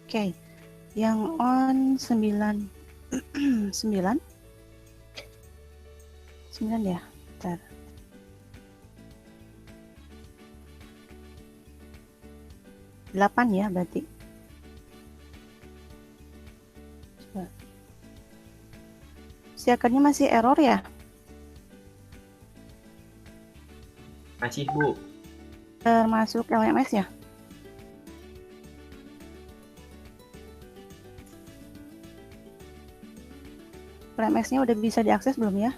Oke, yang on 9 9 ya. Bentar. 8 ya berarti. Coba. Si akunnya masih error ya? Masih, Bu. Termasuk LMS ya? LMS-nya udah bisa diakses belum ya?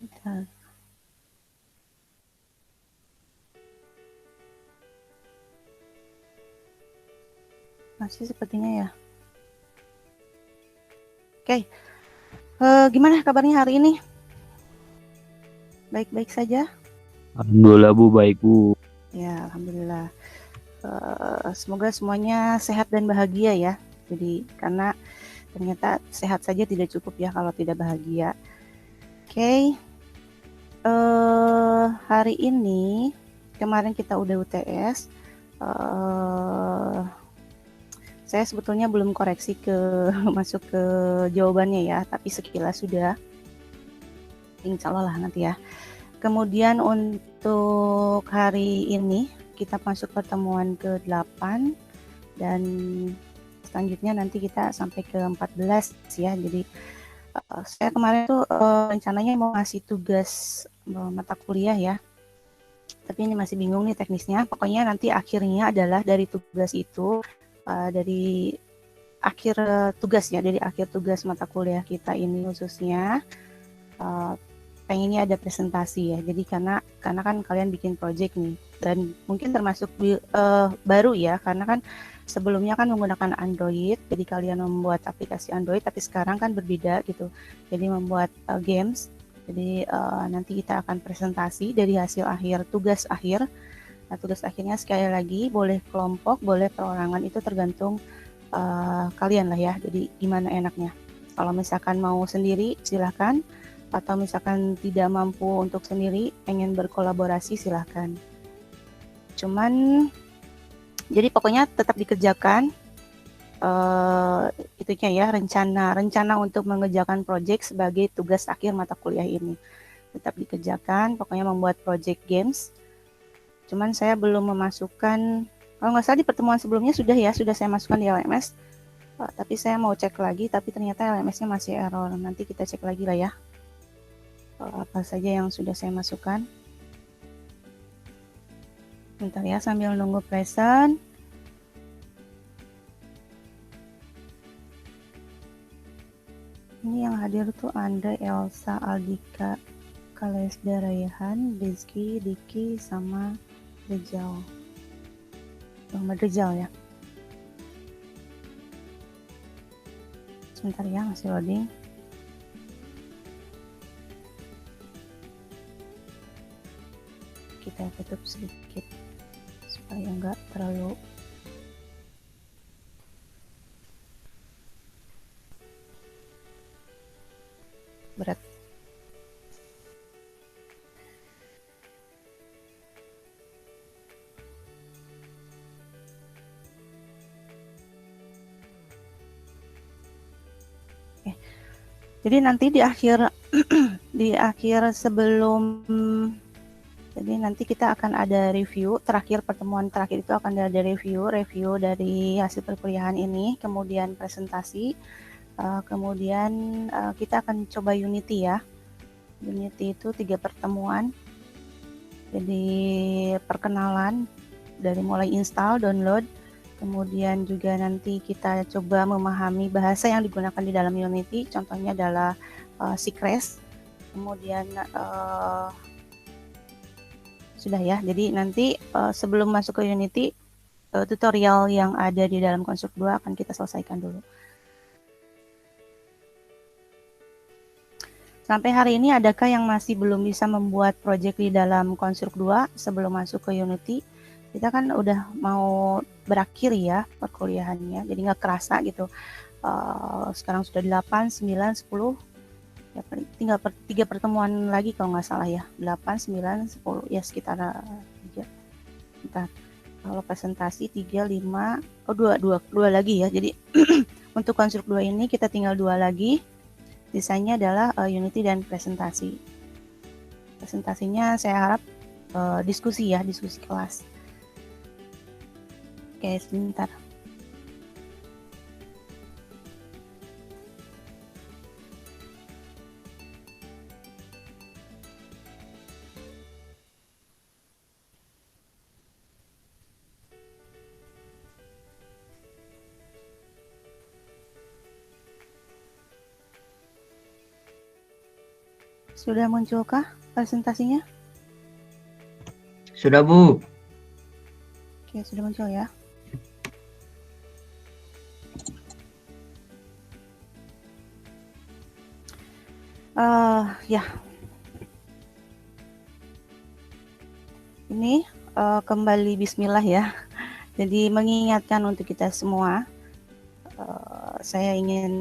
Bentar. Masih sepertinya ya. Oke, gimana kabarnya hari ini? Baik-baik saja? Alhamdulillah Bu, baik Bu. Ya, alhamdulillah. Semoga semuanya sehat dan bahagia ya. Jadi karena ternyata sehat saja tidak cukup ya kalau tidak bahagia. Oke, hari ini kemarin kita udah UTS. Saya sebetulnya belum koreksi ke masuk ke jawabannya ya, tapi sekilas sudah. Insya Allah lah nanti ya. Kemudian untuk hari ini kita masuk pertemuan ke-8 dan selanjutnya nanti kita sampai ke 14 ya. Jadi saya kemarin tuh rencananya mau ngasih tugas mata kuliah ya. Tapi ini masih bingung nih teknisnya. Pokoknya nanti akhirnya adalah dari tugas itu dari akhir tugas ya, dari akhir tugas mata kuliah kita ini khususnya pengennya ada presentasi ya. Jadi karena kan kalian bikin project nih dan mungkin termasuk baru ya, karena kan sebelumnya kan menggunakan Android, jadi kalian membuat aplikasi Android, tapi sekarang kan berbeda gitu. Jadi membuat games. Jadi nanti kita akan presentasi dari hasil akhir tugas akhir. Nah, tugas akhirnya sekali lagi boleh kelompok, boleh perorangan, itu tergantung kalian lah ya. Jadi gimana enaknya. Kalau misalkan mau sendiri silahkan, atau misalkan tidak mampu untuk sendiri, pengen berkolaborasi silahkan. Cuman jadi pokoknya tetap dikerjakan itunya ya, rencana untuk mengerjakan project sebagai tugas akhir mata kuliah ini. Tetap dikerjakan, pokoknya membuat project games. Cuman saya belum memasukkan, kalau nggak salah di pertemuan sebelumnya sudah saya masukkan di LMS. Tapi saya mau cek lagi, tapi ternyata LMS-nya masih error. Nanti kita cek lagi lah ya. Apa saja yang sudah saya masukkan. Bentar ya, sambil nunggu present. Ini yang hadir tuh Andre, Elsa, Aldika, Kalesda, Rayhan, Rizky, Diki, sama Rizal. Muhammad Rizal ya. Sebentar ya, masih loading. Kita tutup sedikit supaya nggak terlalu berat. Jadi nanti di akhir sebelum, jadi nanti kita akan ada review terakhir, pertemuan terakhir itu akan ada review dari hasil perkuliahan ini, kemudian presentasi, kemudian kita akan coba Unity ya. Unity itu 3 pertemuan. Jadi perkenalan dari mulai install, download, kemudian juga nanti kita coba memahami bahasa yang digunakan di dalam Unity, contohnya adalah Secrets. Kemudian sudah ya, jadi nanti sebelum masuk ke Unity, tutorial yang ada di dalam Construct 2 akan kita selesaikan dulu. Sampai hari ini adakah yang masih belum bisa membuat project di dalam Construct 2 sebelum masuk ke Unity? Kita kan udah mau berakhir ya perkuliahannya, jadi nggak kerasa gitu. Sekarang sudah 8, 9, 10, Ya, tinggal 3 pertemuan lagi kalau nggak salah ya, 8, 9, 10, ya sekitar 3. Bentar. Kalau presentasi 3, 5, oh 2 lagi ya. Jadi untuk konstruk 2 ini kita tinggal 2 lagi. Sisanya adalah Unity dan presentasi. Presentasinya saya harap diskusi ya, diskusi kelas. Oke, sebentar. Sudah munculkah presentasinya? Sudah, Bu. Oke, sudah muncul ya. Ya. Ini kembali bismillah ya. Jadi mengingatkan untuk kita semua, saya ingin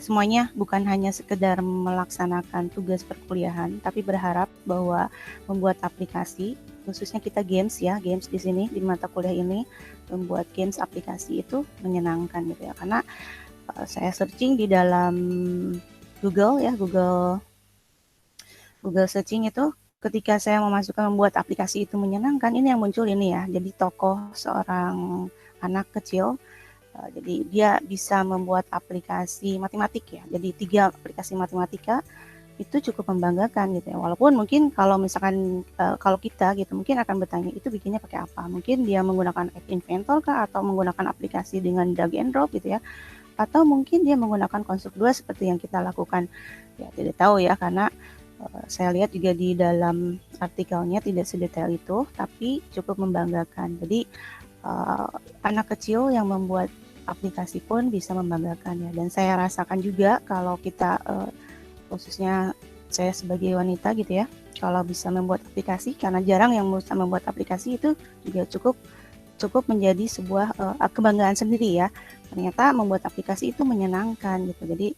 semuanya bukan hanya sekedar melaksanakan tugas perkuliahan, tapi berharap bahwa membuat aplikasi, khususnya kita games ya, games di sini di mata kuliah ini, membuat games aplikasi itu menyenangkan gitu ya. Karena saya searching di dalam Google ya, Google searching itu, ketika saya memasukkan membuat aplikasi itu menyenangkan, ini yang muncul ini ya. Jadi tokoh seorang anak kecil. Jadi dia bisa membuat aplikasi matematik ya. Jadi 3 aplikasi matematika itu cukup membanggakan gitu ya. Walaupun mungkin kalau misalkan kalau kita gitu mungkin akan bertanya itu bikinnya pakai apa? Mungkin dia menggunakan App Inventor kah, atau menggunakan aplikasi dengan drag and drop gitu ya. Atau mungkin dia menggunakan konstruk 2 seperti yang kita lakukan. Ya tidak tahu ya, karena saya lihat juga di dalam artikelnya tidak sedetail itu, tapi cukup membanggakan. Jadi anak kecil yang membuat aplikasi pun bisa membanggakan ya. Dan saya rasakan juga kalau kita khususnya saya sebagai wanita gitu ya, kalau bisa membuat aplikasi, karena jarang yang bisa membuat aplikasi, itu juga cukup menjadi sebuah kebanggaan sendiri ya. Ternyata membuat aplikasi itu menyenangkan gitu. Jadi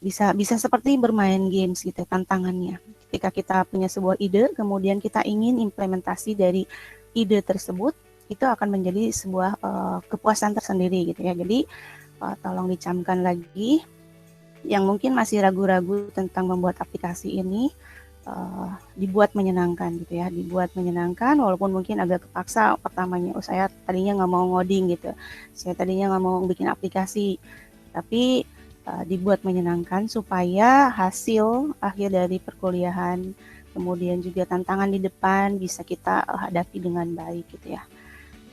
bisa seperti bermain games gitu tantangannya. Ketika kita punya sebuah ide, kemudian kita ingin implementasi dari ide tersebut, itu akan menjadi sebuah kepuasan tersendiri gitu ya. Jadi tolong dicamkan lagi yang mungkin masih ragu-ragu tentang membuat aplikasi ini, dibuat menyenangkan gitu ya, dibuat menyenangkan walaupun mungkin agak kepaksa pertamanya. Oh, saya tadinya nggak mau ngoding gitu, saya tadinya nggak mau bikin aplikasi, tapi dibuat menyenangkan supaya hasil akhir dari perkuliahan, kemudian juga tantangan di depan bisa kita hadapi dengan baik gitu ya.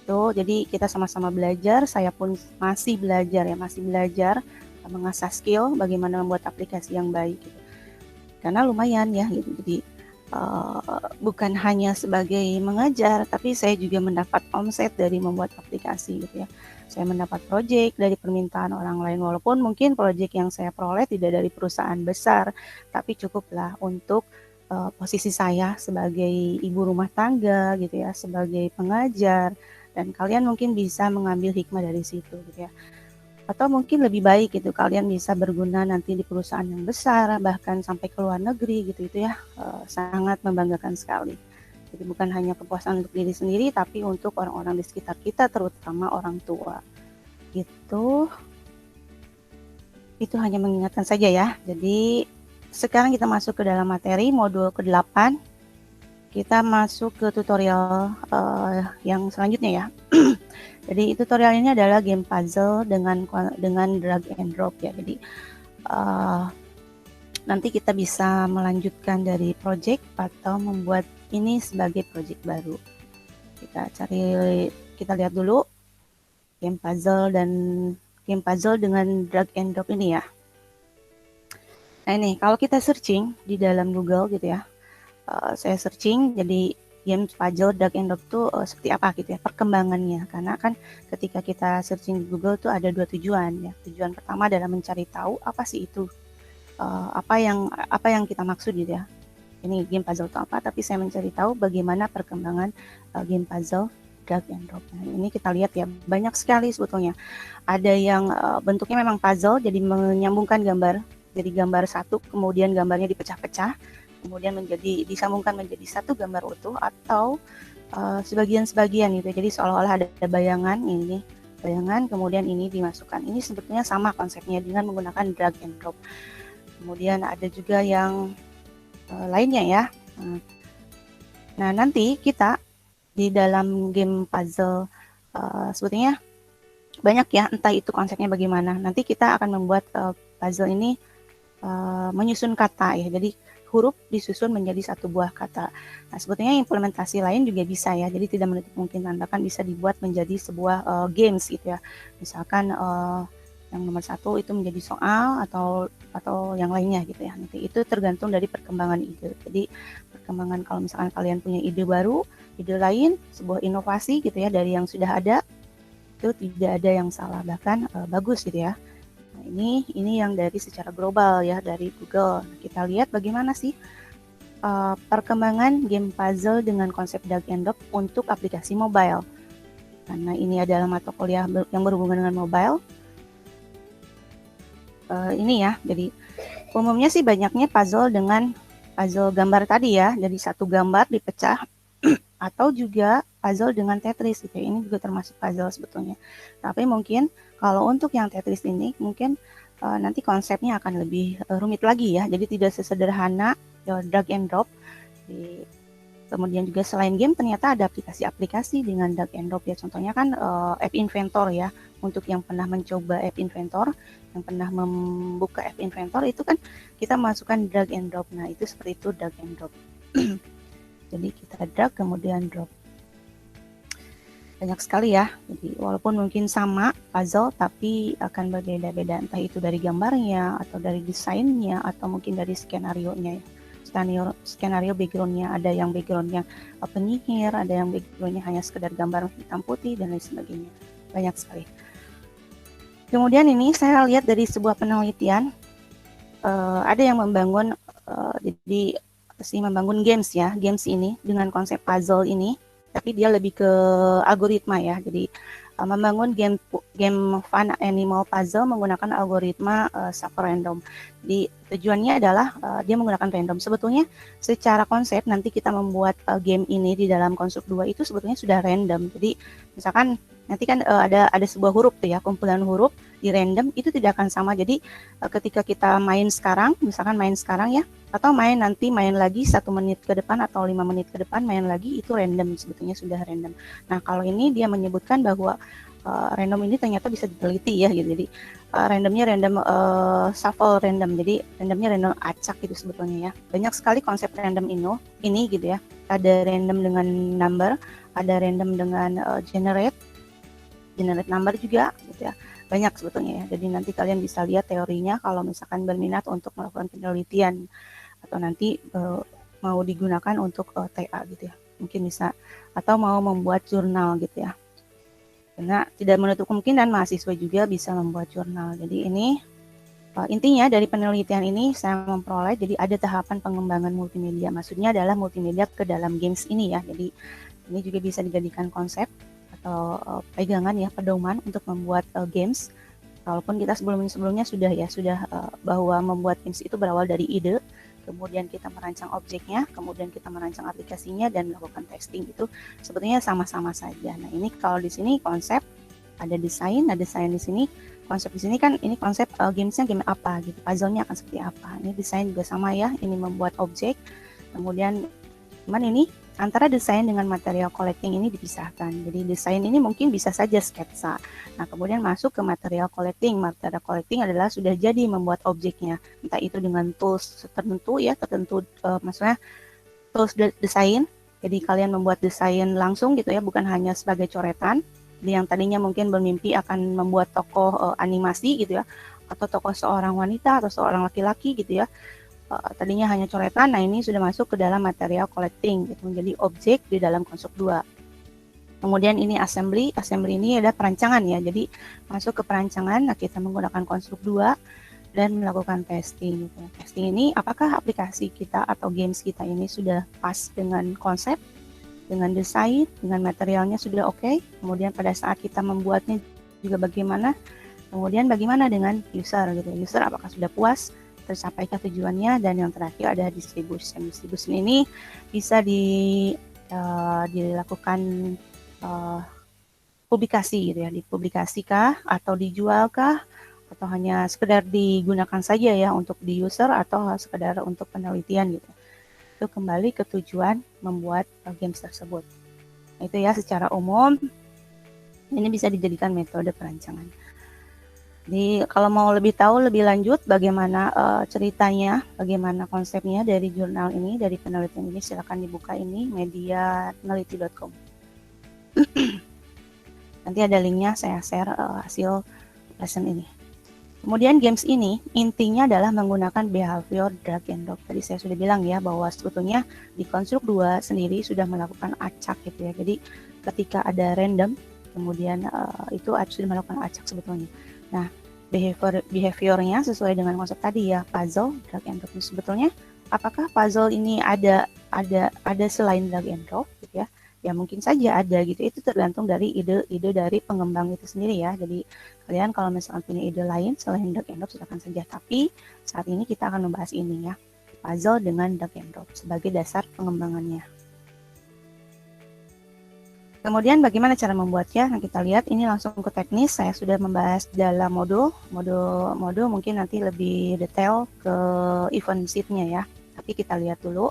Tuh, jadi kita sama-sama belajar, saya pun masih belajar ya, masih belajar mengasah skill bagaimana membuat aplikasi yang baik gitu. Karena lumayan ya gitu. Jadi bukan hanya sebagai mengajar, tapi saya juga mendapat omset dari membuat aplikasi gitu ya. Saya mendapat project dari permintaan orang lain, walaupun mungkin project yang saya peroleh tidak dari perusahaan besar, tapi cukuplah untuk posisi saya sebagai ibu rumah tangga gitu ya, sebagai pengajar, dan kalian mungkin bisa mengambil hikmah dari situ gitu ya. Atau mungkin lebih baik gitu, kalian bisa berguna nanti di perusahaan yang besar, bahkan sampai ke luar negeri gitu, itu ya sangat membanggakan sekali. Jadi bukan hanya kepuasan untuk diri sendiri, tapi untuk orang-orang di sekitar kita, terutama orang tua. Gitu. Itu hanya mengingatkan saja ya. Jadi sekarang kita masuk ke dalam materi modul ke-8. Kita masuk ke tutorial yang selanjutnya ya. Jadi tutorial ini adalah game puzzle dengan drag and drop ya. Jadi nanti kita bisa melanjutkan dari project atau membuat ini sebagai project baru. Kita lihat dulu game puzzle dengan drag and drop ini ya. Nah ini kalau kita searching di dalam Google gitu ya. Saya searching, jadi game puzzle drag and drop itu seperti apa gitu ya perkembangannya. Karena kan ketika kita searching di Google tuh ada 2 tujuan ya. Tujuan pertama adalah mencari tahu apa sih itu, apa yang kita maksud gitu ya. Ini game puzzle itu apa, tapi saya mencari tahu bagaimana perkembangan game puzzle drag and drop. Nah, ini kita lihat ya, banyak sekali sebetulnya. Ada yang bentuknya memang puzzle, jadi menyambungkan gambar jadi gambar satu, kemudian gambarnya dipecah-pecah, kemudian disambungkan menjadi satu gambar utuh, atau sebagian-sebagian gitu. Jadi seolah-olah ada bayangan ini, kemudian ini dimasukkan. Ini sebetulnya sama konsepnya dengan menggunakan drag and drop. Kemudian ada juga yang lainnya ya. Nah, nanti kita di dalam game puzzle sebetulnya banyak ya, entah itu konsepnya bagaimana. Nanti kita akan membuat puzzle ini menyusun kata ya. Jadi huruf disusun menjadi satu buah kata. Nah, sebetulnya implementasi lain juga bisa ya. Jadi tidak menutup kemungkinan bahkan bisa dibuat menjadi sebuah games gitu ya. Misalkan yang nomor satu itu menjadi soal atau yang lainnya gitu ya. Nanti itu tergantung dari perkembangan ide. Jadi perkembangan kalau misalkan kalian punya ide baru, ide lain, sebuah inovasi gitu ya dari yang sudah ada, itu tidak ada yang salah, bahkan bagus gitu ya. Nah, ini yang dari secara global ya dari Google. Nah, kita lihat bagaimana sih perkembangan game puzzle dengan konsep drag and drop untuk aplikasi mobile. Karena ini adalah mata kuliah yang berhubungan dengan mobile. Ini ya, jadi umumnya sih banyaknya puzzle dengan puzzle gambar tadi ya, jadi satu gambar dipecah atau juga puzzle dengan Tetris gitu. Ini juga termasuk puzzle sebetulnya. Tapi mungkin kalau untuk yang Tetris ini mungkin nanti konsepnya akan lebih rumit lagi ya. Jadi tidak sesederhana drag and drop. Kemudian juga selain game ternyata ada aplikasi-aplikasi dengan drag and drop ya. Contohnya kan App Inventor ya. Untuk yang pernah mencoba App Inventor, yang pernah membuka App Inventor itu kan kita masukkan drag and drop. Nah, itu seperti itu drag and drop. Jadi kita drag kemudian drop. Banyak sekali ya. Jadi walaupun mungkin sama puzzle tapi akan berbeda-beda, entah itu dari gambarnya atau dari desainnya atau mungkin dari skenario-nya ya. Skenario background-nya, ada yang background-nya penyihir, ada yang background-nya hanya sekedar gambar hitam putih dan lain sebagainya. Banyak sekali. Kemudian ini saya lihat dari sebuah penelitian ada yang membangun jadi membangun games ya, games ini dengan konsep puzzle ini, tapi dia lebih ke algoritma ya. Jadi membangun game fun animal puzzle menggunakan algoritma shuffle random. Jadi tujuannya adalah dia menggunakan random. Sebetulnya secara konsep nanti kita membuat game ini di dalam konstruk 2 itu sebetulnya sudah random. Jadi misalkan nanti kan ada sebuah huruf tuh ya, kumpulan huruf di random itu tidak akan sama. Jadi ketika kita main sekarang, misalkan main sekarang ya, atau main lagi 1 menit ke depan atau 5 menit ke depan main lagi, itu random, sebetulnya sudah random. Nah, kalau ini dia menyebutkan bahwa random ini ternyata bisa diteliti ya gitu. Jadi randomnya random shuffle random. Jadi randomnya random acak gitu sebetulnya ya. Banyak sekali konsep random ini gitu ya. Ada random dengan number, ada random dengan generate number juga gitu ya. Banyak sebetulnya ya. Jadi nanti kalian bisa lihat teorinya kalau misalkan berminat untuk melakukan penelitian atau nanti mau digunakan untuk TA gitu ya. Mungkin bisa, atau mau membuat jurnal gitu ya. Karena tidak menutup kemungkinan mahasiswa juga bisa membuat jurnal. Jadi ini intinya dari penelitian ini saya memperoleh, jadi ada tahapan pengembangan multimedia. Maksudnya adalah multimedia ke dalam games ini ya. Jadi ini juga bisa dijadikan konsep atau pegangan ya, pedoman untuk membuat games. Walaupun kita sebelumnya sudah bahwa membuat games itu berawal dari ide, kemudian kita merancang objeknya, kemudian kita merancang aplikasinya dan melakukan testing, itu sebetulnya sama-sama saja. Nah, ini kalau di sini konsep ada desain di sini, konsep di sini kan ini konsep gamesnya game apa gitu, puzzle-nya akan seperti apa. Ini desain juga sama ya, ini membuat objek, kemudian cuman ini antara desain dengan material collecting ini dipisahkan. Jadi desain ini mungkin bisa saja sketsa. Nah, kemudian masuk ke material collecting. Material collecting adalah sudah jadi membuat objeknya. Entah itu dengan tools tertentu ya, maksudnya tools desain. Jadi kalian membuat desain langsung gitu ya, bukan hanya sebagai coretan. Jadi yang tadinya mungkin bermimpi akan membuat tokoh animasi gitu ya, atau tokoh seorang wanita atau seorang laki-laki gitu ya. Tadinya hanya coretan, nah ini sudah masuk ke dalam material collecting, gitu, menjadi objek di dalam konstruk 2. Kemudian ini assembly ini ada perancangan ya, jadi masuk ke perancangan, nah kita menggunakan konstruk 2 dan melakukan testing. Gitu. Testing ini apakah aplikasi kita atau games kita ini sudah pas dengan konsep, dengan desain, dengan materialnya sudah oke. Kemudian pada saat kita membuatnya juga bagaimana, kemudian bagaimana dengan user gitu, user apakah sudah puas tercapai ke tujuannya. Dan yang terakhir ada distribution. Distribution ini bisa dilakukan publikasi gitu ya, dipublikasikah atau dijualkah atau hanya sekedar digunakan saja ya untuk di user atau sekedar untuk penelitian gitu. Itu kembali ke tujuan membuat games tersebut. Nah, itu ya secara umum ini bisa dijadikan metode perancangan. Jadi kalau mau lebih tahu lebih lanjut bagaimana ceritanya, bagaimana konsepnya dari jurnal ini, dari penelitian ini, silakan dibuka ini medianeliti.com. Nanti ada linknya, saya share hasil lesson ini. Kemudian games ini intinya adalah menggunakan behavior drag and drop. Tadi saya sudah bilang ya bahwa sebetulnya di konstruk 2 sendiri sudah melakukan acak gitu ya. Jadi ketika ada random, kemudian itu sudah melakukan acak sebetulnya. Nah, behaviornya sesuai dengan konsep tadi ya, puzzle, drag and drop. Sebetulnya apakah puzzle ini ada selain drag and drop gitu ya? Ya mungkin saja ada gitu, itu tergantung dari ide dari pengembang itu sendiri ya. Jadi kalian kalau misalkan punya ide lain selain drag and drop silakan saja, tapi saat ini kita akan membahas ini ya, puzzle dengan drag and drop sebagai dasar pengembangannya. Kemudian bagaimana cara membuatnya? Nah, kita lihat ini langsung ke teknis. Saya sudah membahas dalam modul mungkin nanti lebih detail ke event sheet-nya ya. Tapi kita lihat dulu,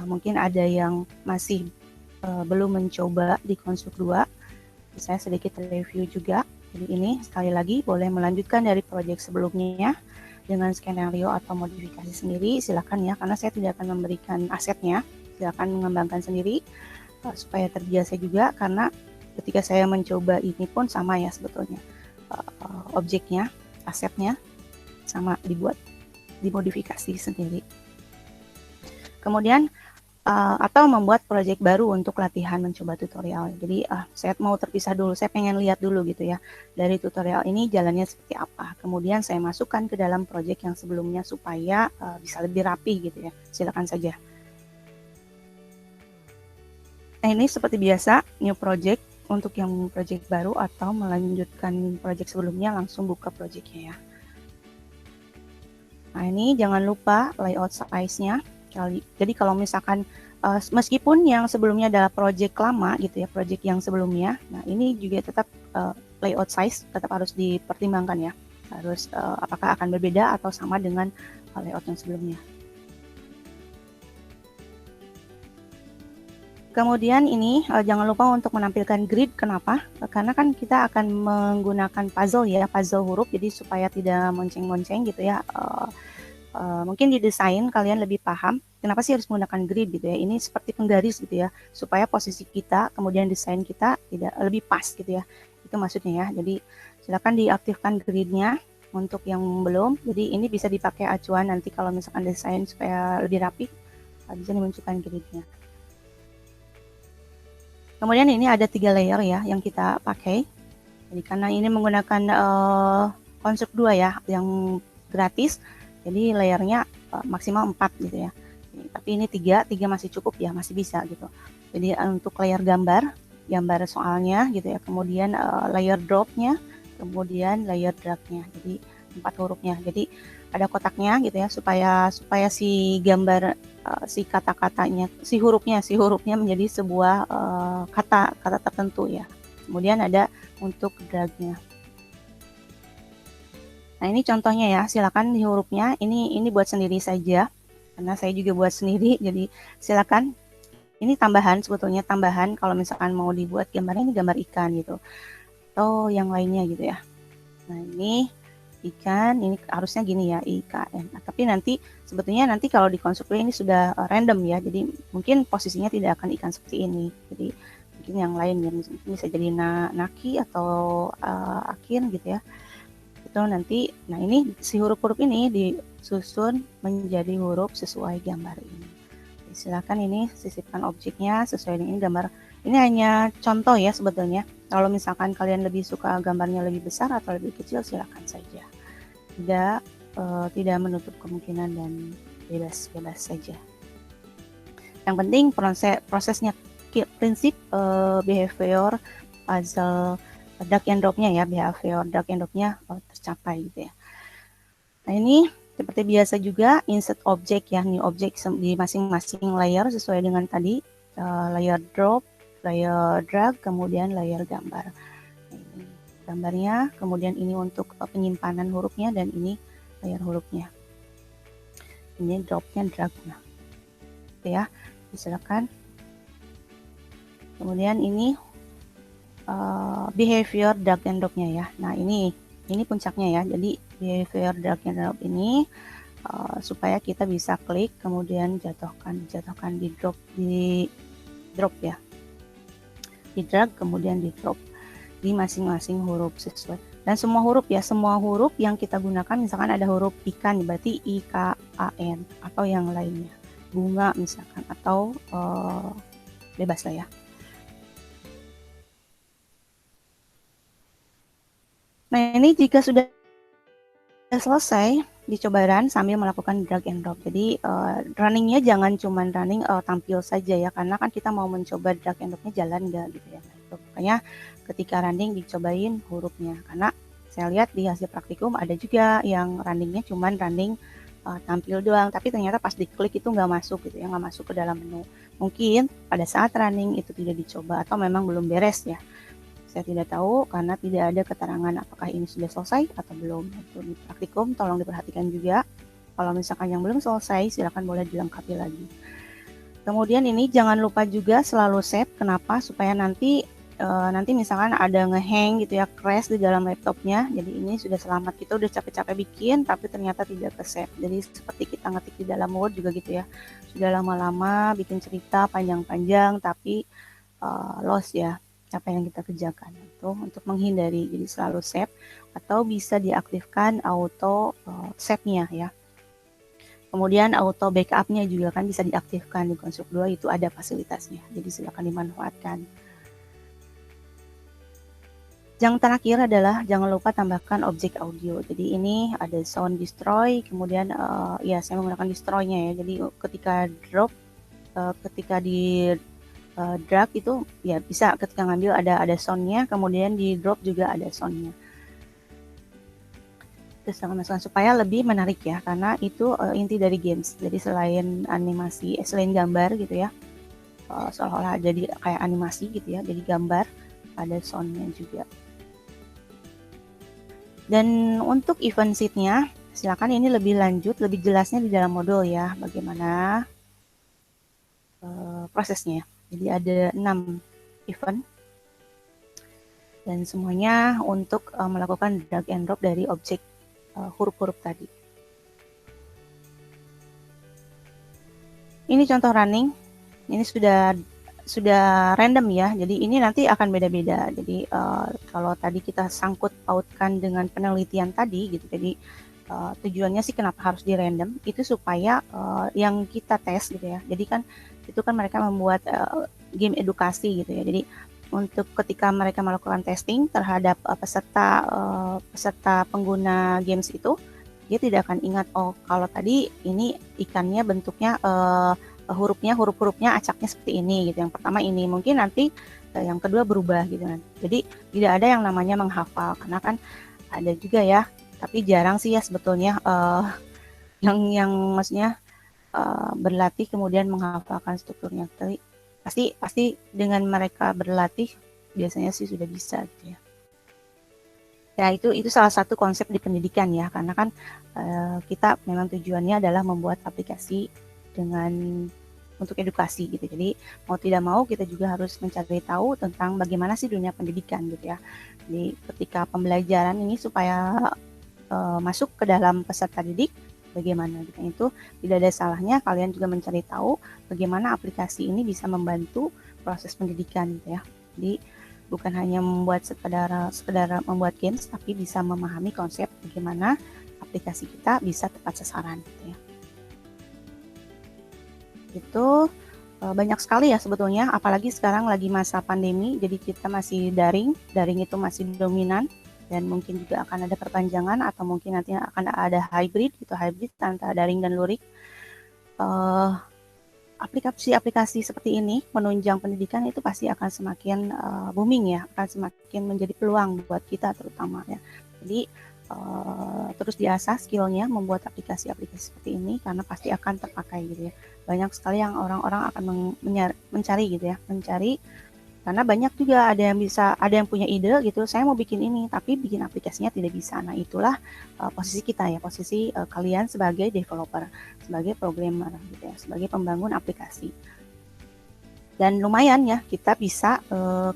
mungkin ada yang masih belum mencoba di konstruk 2, saya sedikit review juga. Jadi ini sekali lagi boleh melanjutkan dari proyek sebelumnya dengan skenario atau modifikasi sendiri, silakan ya, karena saya tidak akan memberikan asetnya, silakan mengembangkan sendiri supaya terbiasa juga, karena ketika saya mencoba ini pun sama ya sebetulnya, objeknya, asetnya sama dibuat, dimodifikasi sendiri. Kemudian atau membuat proyek baru untuk latihan mencoba tutorial. Jadi saya mau terpisah dulu, saya pengen lihat dulu gitu ya, dari tutorial ini jalannya seperti apa. Kemudian saya masukkan ke dalam proyek yang sebelumnya supaya bisa lebih rapi gitu ya. Silakan saja. Nah ini seperti biasa, new project untuk yang proyek baru atau melanjutkan proyek sebelumnya langsung buka proyeknya ya. Nah ini jangan lupa layout size-nya. Jadi kalau misalkan meskipun yang sebelumnya adalah project lama gitu ya, project yang sebelumnya, nah ini juga tetap layout size tetap harus dipertimbangkan ya, harus apakah akan berbeda atau sama dengan layout yang sebelumnya. Kemudian ini jangan lupa untuk menampilkan grid. Kenapa? Karena kan kita akan menggunakan puzzle ya, puzzle huruf, jadi supaya tidak monceng-monceng gitu ya. Mungkin di desain kalian lebih paham kenapa sih harus menggunakan grid gitu ya. Ini seperti penggaris gitu ya, supaya posisi kita kemudian desain kita tidak lebih pas gitu ya. Itu maksudnya ya. Jadi silakan diaktifkan gridnya untuk yang belum. Jadi ini bisa dipakai acuan nanti kalau misalkan desain supaya lebih rapi, bisa dimunculkan gridnya. Kemudian ini ada 3 layer ya yang kita pakai. Jadi karena ini menggunakan konstruk 2 ya yang gratis, jadi layernya maksimal 4 gitu ya. Tapi ini 3 masih cukup ya, masih bisa gitu. Jadi untuk layer gambar soalnya gitu ya. Kemudian layer dropnya, kemudian layer dragnya. Jadi 4 hurufnya. Jadi ada kotaknya gitu ya, supaya si gambar si kata-katanya, si hurufnya menjadi sebuah kata tertentu ya. Kemudian ada untuk dragnya. Nah ini contohnya ya, silakan di hurufnya, ini buat sendiri saja, karena saya juga buat sendiri, jadi silakan. Ini tambahan, sebetulnya tambahan kalau misalkan mau dibuat gambarnya, ini gambar ikan gitu, atau yang lainnya gitu ya. Nah ini ikan, ini harusnya gini ya, IKN. Nah, tapi nanti sebetulnya nanti kalau di konstruk ini sudah random ya, jadi mungkin posisinya tidak akan ikan seperti ini, jadi mungkin yang lain ya, bisa jadi naki atau akin gitu ya. Itu nanti, nah ini si huruf-huruf ini disusun menjadi huruf sesuai gambar ini. Jadi silakan ini sisipkan objeknya sesuai dengan gambar. Ini hanya contoh ya sebetulnya. Kalau misalkan kalian lebih suka gambarnya lebih besar atau lebih kecil, silakan saja. Tidak menutup kemungkinan dan bebas saja. Yang penting prosesnya, prinsip behavior puzzle drag and drop-nya ya, behavior drag and drop-nya tercapai gitu ya. Nah ini Seperti biasa juga insert object ya, new object di masing-masing layer sesuai dengan tadi layer drop, layer drag, kemudian layer gambar. Ini gambarnya, kemudian ini untuk penyimpanan hurufnya, dan ini layer hurufnya. Ini dropnya, dragnya. Oke ya, silakan. Kemudian ini behavior drag and dropnya ya. Nah ini puncaknya ya. Jadi behavior drag and drop ini supaya kita bisa klik kemudian jatuhkan di drop ya, di drag kemudian di drop di masing-masing huruf sesuai, dan semua huruf ya, semua huruf yang kita gunakan, misalkan ada huruf ikan berarti IKAN atau yang lainnya, bunga misalkan, atau bebas lah ya. Nah ini jika sudah selesai, dicoba run sambil melakukan drag and drop. Jadi runningnya jangan cuma running tampil saja ya, karena kan kita mau mencoba drag and dropnya jalan nggak gitu ya. Nah, itu makanya ketika running dicobain hurufnya, karena saya lihat di hasil praktikum ada juga yang runningnya cuma running tampil doang, tapi ternyata pas diklik itu nggak masuk gitu ya, nggak masuk ke dalam menu. Mungkin pada saat running itu tidak dicoba atau memang belum beres ya. Saya tidak tahu karena tidak ada keterangan apakah ini sudah selesai atau belum. Itu di praktikum tolong diperhatikan juga. Kalau misalkan yang belum selesai, silakan boleh dilengkapi lagi. Kemudian ini jangan lupa juga selalu save. Kenapa? Supaya nanti misalkan ada ngehang gitu ya, crash di dalam laptopnya. Jadi ini sudah selamat, kita udah capek-capek bikin tapi ternyata tidak ke save. Jadi seperti kita ngetik di dalam Word juga gitu ya. Sudah lama-lama bikin cerita panjang-panjang tapi lost ya apa yang kita kerjakan. Itu untuk menghindari, jadi selalu save atau bisa diaktifkan auto save-nya ya. Kemudian auto backup-nya juga kan bisa diaktifkan di Construct 2, itu ada fasilitasnya, jadi silakan dimanfaatkan. Yang terakhir adalah jangan lupa tambahkan objek audio. Jadi ini ada sound destroy, kemudian ya saya menggunakan destroy-nya ya. Jadi ketika drop, ketika di drag itu ya bisa ketika ngambil ada soundnya, kemudian di drop juga ada soundnya. Terus masukkan supaya lebih menarik ya, karena itu inti dari games. Jadi selain animasi, selain gambar gitu ya, seolah-olah jadi kayak animasi gitu ya, jadi gambar, ada soundnya juga. Dan untuk event sheet-nya, silakan ini lebih lanjut, lebih jelasnya di dalam modul ya, bagaimana prosesnya. Jadi ada 6 event dan semuanya untuk melakukan drag and drop dari objek huruf-huruf tadi. Ini contoh running, ini sudah random ya, jadi ini nanti akan beda-beda. Jadi kalau tadi kita sangkut pautkan dengan penelitian tadi gitu, jadi tujuannya sih kenapa harus di random, itu supaya yang kita tes gitu ya, jadi kan itu kan mereka membuat game edukasi gitu ya. Jadi untuk ketika mereka melakukan testing terhadap peserta pengguna games itu, dia tidak akan ingat oh kalau tadi ini ikannya bentuknya huruf-hurufnya acaknya seperti ini gitu. Yang pertama ini, mungkin nanti yang kedua berubah gitu kan. Jadi tidak ada yang namanya menghafal, karena kan ada juga ya, tapi jarang sih ya sebetulnya yang maksudnya berlatih kemudian menghafalkan strukturnya. Tapi pasti dengan mereka berlatih biasanya sih sudah bisa gitu ya. Ya itu salah satu konsep di pendidikan ya, karena kan kita memang tujuannya adalah membuat aplikasi untuk edukasi gitu. Jadi mau tidak mau kita juga harus mencari tahu tentang bagaimana sih dunia pendidikan gitu ya. Jadi ketika pembelajaran ini supaya masuk ke dalam peserta didik, bagaimana gitu. Itu tidak ada salahnya kalian juga mencari tahu bagaimana aplikasi ini bisa membantu proses pendidikan gitu ya. Jadi bukan hanya membuat sekedar membuat games, tapi bisa memahami konsep bagaimana aplikasi kita bisa tepat sasaran gitu ya. Itu banyak sekali ya sebetulnya, apalagi sekarang lagi masa pandemi, jadi kita masih daring itu masih dominan. Dan mungkin juga akan ada perpanjangan atau mungkin nanti akan ada hybrid antara daring dan luring. Aplikasi-aplikasi seperti ini menunjang pendidikan itu pasti akan semakin booming ya, akan semakin menjadi peluang buat kita terutama ya. Jadi terus diasah skillnya membuat aplikasi-aplikasi seperti ini, karena pasti akan terpakai gitu ya. Banyak sekali yang orang-orang akan mencari gitu ya, mencari, karena banyak juga ada yang punya ide gitu, saya mau bikin ini tapi bikin aplikasinya tidak bisa. Nah itulah posisi kita ya, posisi kalian sebagai developer, sebagai programmer gitu ya, sebagai pembangun aplikasi. Dan lumayan ya, kita bisa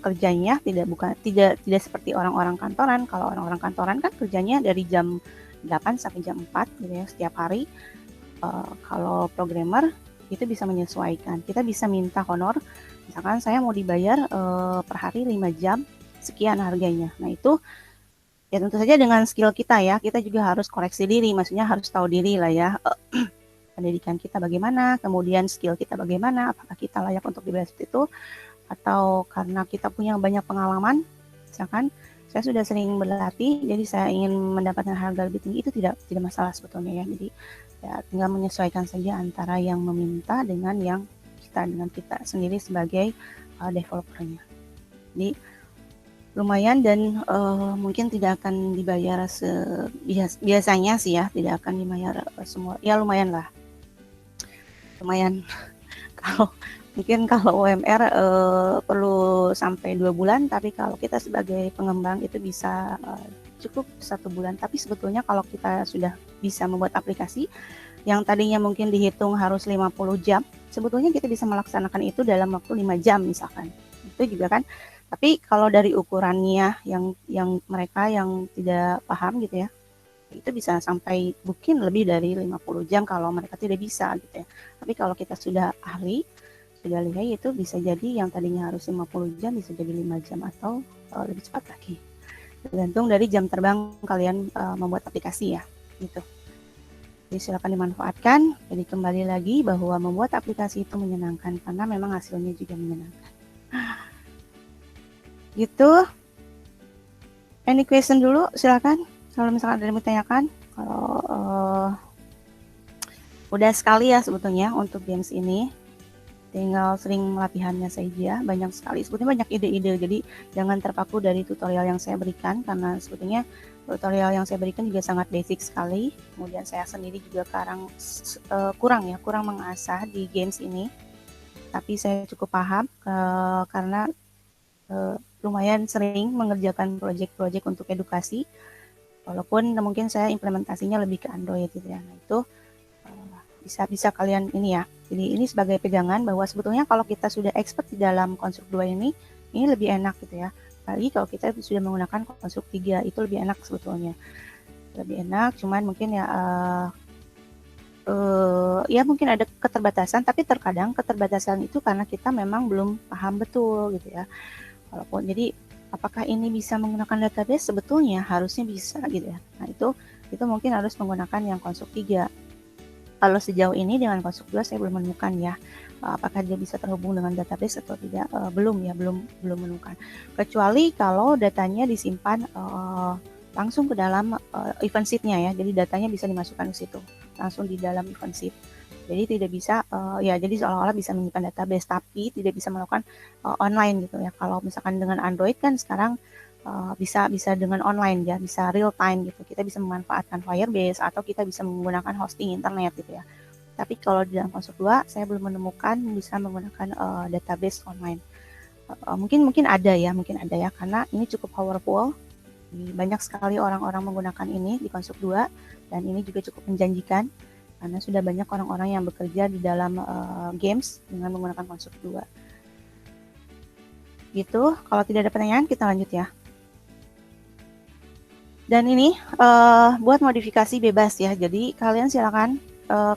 kerjanya tidak seperti orang-orang kantoran. Kalau orang-orang kantoran kan kerjanya dari jam 8 sampai jam 4 gitu ya, setiap hari. Kalau programmer itu bisa menyesuaikan. Kita bisa minta honor, misalkan saya mau dibayar per hari 5 jam, sekian harganya. Nah itu ya tentu saja dengan skill kita ya, kita juga harus koreksi diri, maksudnya harus tahu diri lah ya. Pendidikan kita bagaimana, kemudian skill kita bagaimana, apakah kita layak untuk dibayar seperti itu, atau karena kita punya banyak pengalaman, misalkan saya sudah sering berlatih, jadi saya ingin mendapatkan harga lebih tinggi, itu tidak masalah sebetulnya ya. Jadi ya tinggal menyesuaikan saja antara yang meminta dengan kita sendiri sebagai developernya. Jadi lumayan dan mungkin tidak akan dibayar biasanya sih ya, tidak akan dibayar semua, ya lumayan lah. Lumayan kalau UMR perlu sampai 2 bulan, tapi kalau kita sebagai pengembang itu bisa cukup 1 bulan. Tapi sebetulnya kalau kita sudah bisa membuat aplikasi yang tadinya mungkin dihitung harus 50 jam, sebetulnya kita bisa melaksanakan itu dalam waktu 5 jam misalkan. Itu juga kan. Tapi kalau dari ukurannya yang mereka yang tidak paham gitu ya, itu bisa sampai mungkin lebih dari 50 jam kalau mereka tidak bisa gitu ya. Tapi kalau kita sudah ahli, sudah lihai, itu bisa jadi yang tadinya harus 50 jam bisa jadi 5 jam atau lebih cepat lagi. Tergantung dari jam terbang kalian membuat aplikasi ya, gitu. Jadi silakan dimanfaatkan. Jadi kembali lagi bahwa membuat aplikasi itu menyenangkan karena memang hasilnya juga menyenangkan. Gitu. Any question dulu, silakan. Kalau misalkan ada yang ditanyakan, kalau udah sekali ya sebetulnya untuk games ini, tinggal sering latihannya saja. Banyak sekali, sebetulnya banyak ide-ide, jadi jangan terpaku dari tutorial yang saya berikan, karena sebetulnya tutorial yang saya berikan juga sangat basic sekali. Kemudian saya sendiri juga kurang mengasah di games ini, tapi saya cukup paham karena lumayan sering mengerjakan proyek-proyek untuk edukasi. Walaupun mungkin saya implementasinya lebih ke Android gitu ya. Nah itu bisa kalian ini ya. Jadi ini sebagai pegangan bahwa sebetulnya kalau kita sudah expert di dalam konstruk 2 ini lebih enak gitu ya. Apalagi kalau kita sudah menggunakan konstruk 3, itu lebih enak sebetulnya. Lebih enak, cuman mungkin ya mungkin ada keterbatasan, tapi terkadang keterbatasan itu karena kita memang belum paham betul gitu ya. Walaupun jadi apakah ini bisa menggunakan database? Sebetulnya harusnya bisa gitu ya. Nah itu mungkin harus menggunakan yang konstruk 3. Kalau sejauh ini dengan konstruk 2 saya belum menemukan ya. Apakah dia bisa terhubung dengan database atau tidak? Belum menemukan. Kecuali kalau datanya disimpan langsung ke dalam event sheet-nya ya. Jadi datanya bisa dimasukkan ke situ langsung di dalam event sheet. Jadi tidak bisa jadi seolah-olah bisa menyimpan database tapi tidak bisa melakukan online gitu ya. Kalau misalkan dengan Android kan sekarang bisa dengan online ya, bisa real time gitu. Kita bisa memanfaatkan Firebase atau kita bisa menggunakan hosting internet gitu ya. Tapi kalau di dalam konstruk 2 saya belum menemukan bisa menggunakan database online. Mungkin ada ya karena ini cukup powerful. Banyak sekali orang-orang menggunakan ini di konstruk 2 dan ini juga cukup menjanjikan. Karena sudah banyak orang-orang yang bekerja di dalam games dengan menggunakan konstruk 2. Gitu, kalau tidak ada pertanyaan kita lanjut ya. Dan ini buat modifikasi bebas ya, jadi kalian silakan,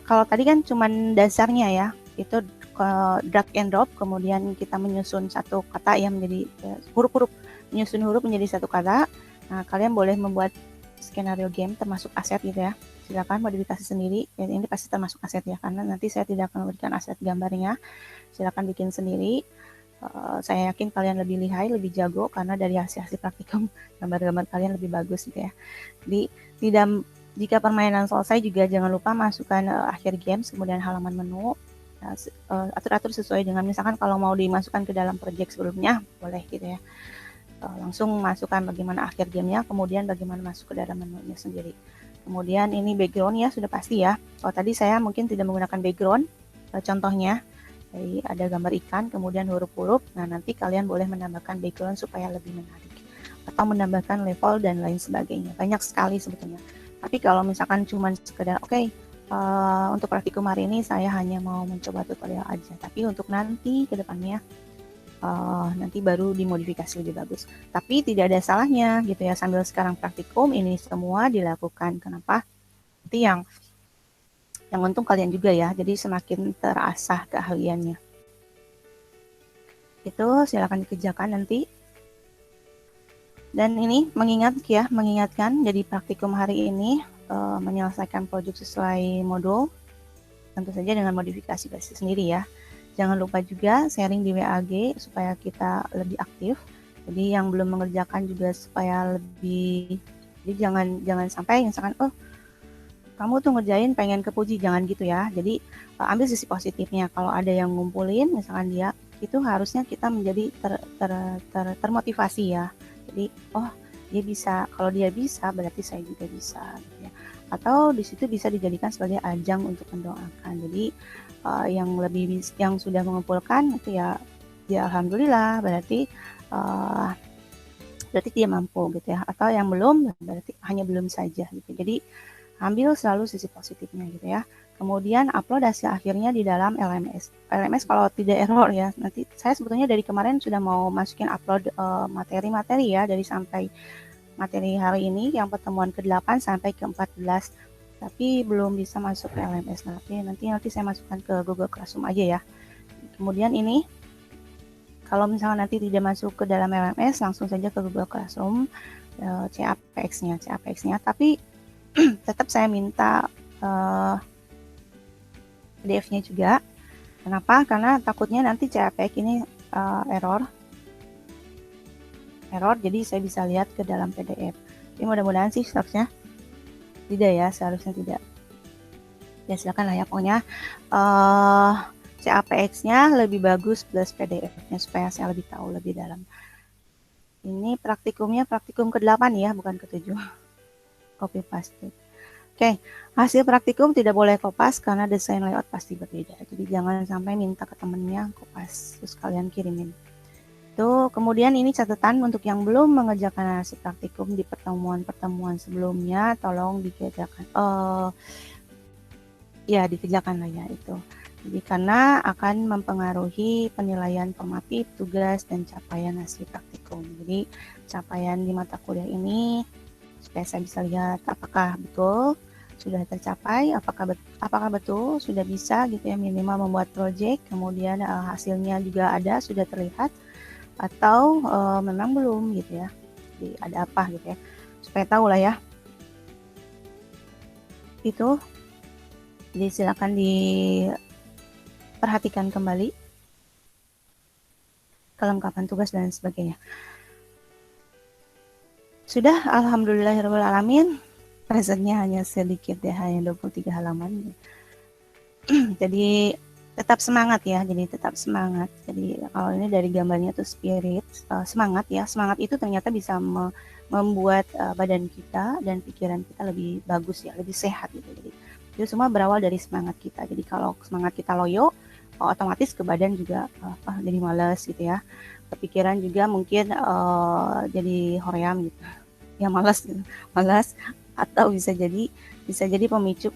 kalau tadi kan cuman dasarnya ya, itu drag and drop, kemudian kita menyusun satu kata yang menjadi huruf-huruf, menyusun huruf menjadi satu kata. Nah, kalian boleh membuat skenario game termasuk aset gitu ya. Silakan modifikasi sendiri. Ini pasti termasuk aset ya, karena nanti saya tidak akan memberikan aset gambarnya. Silakan bikin sendiri. Saya yakin kalian lebih lihai, lebih jago karena dari hasil praktikum gambar-gambar kalian lebih bagus gitu ya. Jadi jika permainan selesai juga jangan lupa masukkan akhir games, kemudian halaman menu. Atur-atur sesuai dengan misalkan kalau mau dimasukkan ke dalam project sebelumnya boleh gitu ya. langsung masukkan bagaimana akhir gamenya, kemudian bagaimana masuk ke dalam menunya sendiri. Kemudian ini background ya, sudah pasti ya. Kalau tadi saya mungkin tidak menggunakan background, contohnya jadi ada gambar ikan, kemudian huruf-huruf. Nah, nanti kalian boleh menambahkan background supaya lebih menarik, atau menambahkan level dan lain sebagainya. Banyak sekali sebetulnya. Tapi kalau misalkan cuma sekedar untuk praktikum hari ini saya hanya mau mencoba tutorial aja. Tapi untuk nanti ke depannya nanti baru dimodifikasi lebih bagus. Tapi tidak ada salahnya gitu ya, sambil sekarang praktikum ini semua dilakukan. Kenapa? Nanti yang untung kalian juga ya, jadi semakin terasah keahliannya. Itu silakan dikerjakan nanti. Dan ini mengingatkan jadi praktikum hari ini menyelesaikan proyek sesuai modul, tentu saja dengan modifikasi basic sendiri ya. Jangan lupa juga sharing di WAG supaya kita lebih aktif. Jadi yang belum mengerjakan juga supaya lebih, jadi jangan sampai misalkan kamu tuh ngerjain pengen kepuji, jangan gitu ya. Jadi ambil sisi positifnya. Kalau ada yang ngumpulin misalkan dia, itu harusnya kita menjadi termotivasi ya. Jadi dia bisa, kalau dia bisa berarti saya juga bisa gitu ya. Atau di situ bisa dijadikan sebagai ajang untuk mendoakan. Jadi yang sudah mengumpulkan itu ya alhamdulillah, berarti dia mampu gitu ya. Atau yang belum berarti hanya belum saja gitu. Jadi ambil selalu sisi positifnya gitu ya. Kemudian upload hasil akhirnya di dalam LMS. LMS kalau tidak error ya. Nanti saya sebetulnya dari kemarin sudah mau masukin upload materi-materi ya, dari sampai materi hari ini yang pertemuan ke-8 sampai ke-14. Tapi belum bisa masuk ke LMS. Nanti saya masukkan ke Google Classroom aja ya. Kemudian ini kalau misalnya nanti tidak masuk ke dalam LMS, langsung saja ke Google Classroom CAPX-nya. Tapi tetap saya minta PDF-nya juga. Kenapa? Karena takutnya nanti CAPX ini error, jadi saya bisa lihat ke dalam PDF. Jadi mudah-mudahan sih seharusnya tidak ya, seharusnya tidak. Ya silakan lah ya, pokoknya CAPX-nya lebih bagus plus PDF-nya supaya saya lebih tahu lebih dalam. Ini praktikumnya praktikum ke-8 ya, bukan ke-7. Copy paste. Oke, hasil praktikum tidak boleh kopas karena desain layout pasti berbeda. Jadi jangan sampai minta ke temennya kopas terus kalian kirimin. Tuh, kemudian ini catatan untuk yang belum mengerjakan hasil praktikum di pertemuan sebelumnya, tolong dikerjakan. Dikerjakan lah ya itu. Jadi karena akan mempengaruhi penilaian formatif, tugas, dan capaian hasil praktikum. Jadi capaian di mata kuliah ini supaya saya bisa lihat apakah betul sudah tercapai, apakah betul sudah bisa gitu ya, minimal membuat proyek, kemudian hasilnya juga ada, sudah terlihat, atau memang belum gitu ya. Jadi ada apa gitu ya, supaya tahu lah ya. Itu jadi silakan diperhatikan kembali kelengkapan tugas dan sebagainya. Sudah, alhamdulillahirrahmanirrahim. Presentnya hanya sedikit ya, hanya 23 halaman. Jadi tetap semangat ya, jadi kalau ini dari gambarnya tuh spirit, semangat ya. Semangat itu ternyata bisa membuat badan kita dan pikiran kita lebih bagus ya, lebih sehat gitu. Jadi itu semua berawal dari semangat kita. Jadi kalau semangat kita loyo, otomatis ke badan juga jadi malas gitu ya. Kepikiran juga mungkin jadi hoream gitu. Ya malas atau bisa jadi pemicu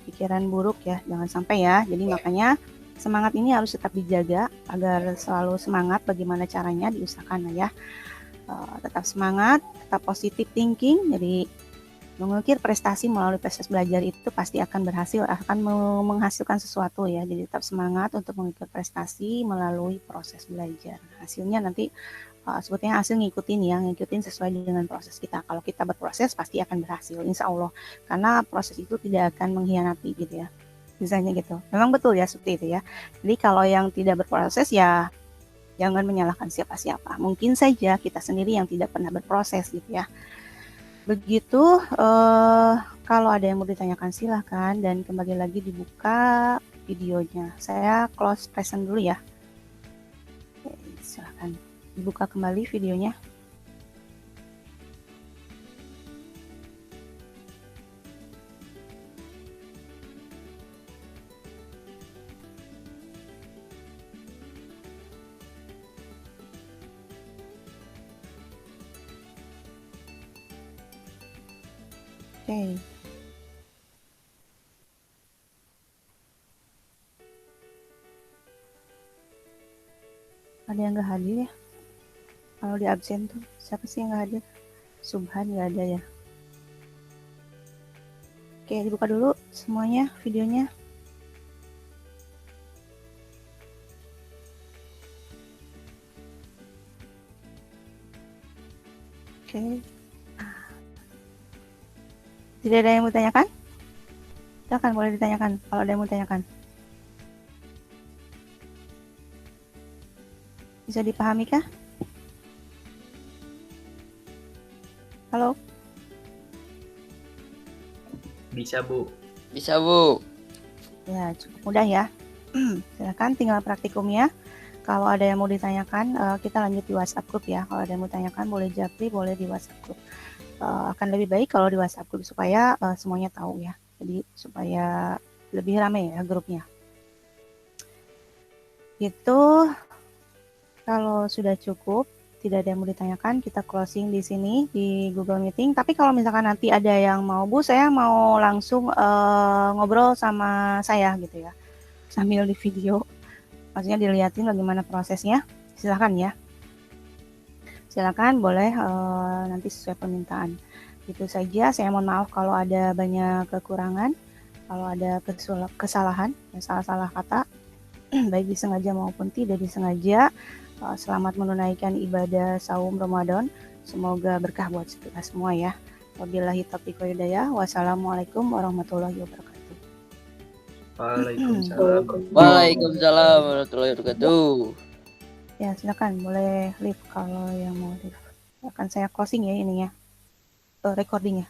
pikiran buruk ya, jangan sampai ya. Jadi makanya semangat ini harus tetap dijaga agar selalu semangat. Bagaimana caranya, diusahakan ya, tetap semangat, tetap positive thinking. Jadi mengukir prestasi melalui proses belajar itu pasti akan menghasilkan sesuatu ya. Jadi tetap semangat untuk mengukir prestasi melalui proses belajar. Hasilnya nanti sebetulnya hasil ngikutin sesuai dengan proses kita. Kalau kita berproses pasti akan berhasil, insya Allah. Karena proses itu tidak akan mengkhianati gitu ya. Misalnya gitu. Memang betul ya seperti itu ya. Jadi kalau yang tidak berproses ya jangan menyalahkan siapa-siapa. Mungkin saja kita sendiri yang tidak pernah berproses gitu ya. Begitu, kalau ada yang mau ditanyakan silahkan, dan kembali lagi dibuka videonya. Saya close present dulu ya. Oke, silahkan dibuka kembali videonya. Oke. Ada yang nggak hadir ya? Kalau di absen tuh siapa sih yang nggak hadir? Subhan nggak ada ya? Oke, dibuka dulu semuanya videonya. Oke. Tidak ada yang mau tanyakan? Silakan, boleh ditanyakan kalau ada yang mau tanyakan. Bisa dipahami kah? Halo? Bisa, Bu. Bisa, Bu. Ya, cukup mudah ya. Silakan tinggal praktikumnya. Kalau ada yang mau ditanyakan, kita lanjut di WhatsApp group ya. Kalau ada yang mau tanyakan, boleh japri, boleh di WhatsApp group. Akan lebih baik kalau di WhatsApp group supaya semuanya tahu ya. Jadi supaya lebih ramai ya grupnya. Itu kalau sudah cukup, tidak ada yang mau ditanyakan, kita closing di sini di Google Meeting. Tapi kalau misalkan nanti ada yang mau, Bu, saya mau langsung ngobrol sama saya gitu ya, sambil di video. Maksudnya dilihatin bagaimana prosesnya. Silakan ya. Silakan, boleh nanti sesuai permintaan. Itu saja. Saya mohon maaf kalau ada banyak kekurangan, kalau ada kesalahan, salah-salah kata, baik disengaja maupun tidak disengaja. Selamat menunaikan ibadah saum Ramadan. Semoga berkah buat kita semua ya. Wabillahi taufiq wal hidayah. Wassalamualaikum warahmatullahi wabarakatuh. Waalaikumsalam. Waalaikumsalam warahmatullahi wabarakatuh. Ya, silakan boleh live kalau yang mau live. Akan saya closing ya ininya. Recordingnya.